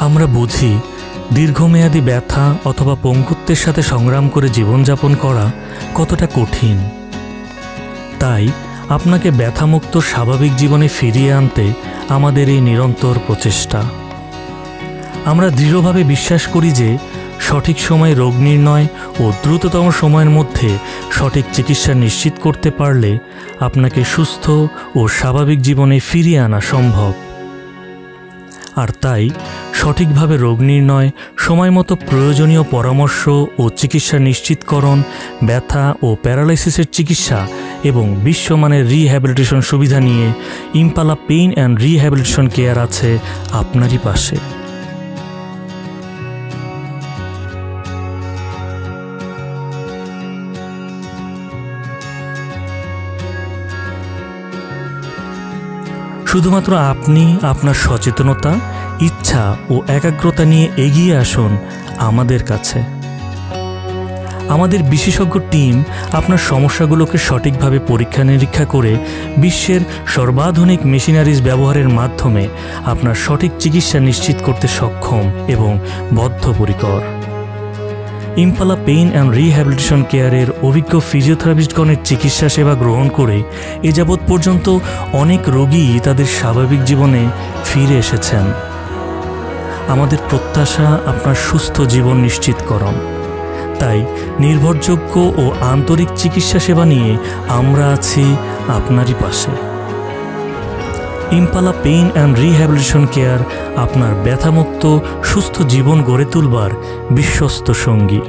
আমরা বুঝি দীর্ঘমেয়াদী ব্যথা অথবা পঙ্গুত্বের সাথে সংগ্রাম করে জীবনযাপন করা কতটা কঠিন। তাই আপনাকে ব্যথামুক্ত স্বাভাবিক জীবনে ফিরিয়ে আনতে আমাদের এই নিরন্তর প্রচেষ্টা। আমরা দৃঢ়ভাবে বিশ্বাস করি যে সঠিক সময়ে রোগ নির্ণয় ও দ্রুততম সময়ের মধ্যে সঠিক চিকিৎসা নিশ্চিত করতে পারলে আপনাকে সুস্থ ও স্বাভাবিক জীবনে ফিরিয়ে আনা সম্ভব। আর তাই সঠিকভাবে রোগ নির্ণয়, সময়মতো প্রয়োজনীয় পরামর্শ ও চিকিৎসা নিশ্চিতকরণ, ব্যথা ও প্যারালাইসিসের চিকিৎসা এবং বিশ্বমানের রিহ্যাবিলিটেশন সুবিধা নিয়ে impala pain and rehabilitation care আছে আপনারই পাশে। শুধুমাত্র আপনি আপনার সচেতনতা, ইচ্ছা ও একাগ্রতা নিয়ে এগিয়ে আসুন আমাদের কাছে। আমাদের বিশেষজ্ঞ টিম আপনার সমস্যাগুলোকে সঠিকভাবে পরীক্ষা নিরীক্ষা করে বিশ্বের সর্বাধুনিক মেশিনারিজ ব্যবহারের মাধ্যমে আপনার সঠিক চিকিৎসা নিশ্চিত করতে সক্ষম এবং বদ্ধপরিকর। ইম্পালা পেইন অ্যান্ড রিহ্যাবিলিটেশন কেয়ারের অভিজ্ঞ ফিজিওথেরাপিস্টগণের চিকিৎসা সেবা গ্রহণ করে এ যাবৎ পর্যন্ত অনেক রোগী তাদের স্বাভাবিক জীবনে ফিরে এসেছেন। আমাদের প্রত্যাশা আপনার সুস্থ জীবন নিশ্চিতকরণ। তাই নির্ভরযোগ্য ও আন্তরিক চিকিৎসা সেবা নিয়ে আমরা আছি আপনারই পাশে। Impala pain and rehabilitation care আপনার ব্যথামুক্ত সুস্থ জীবন গড়ে তুলবার বিশ্বস্ত সঙ্গী।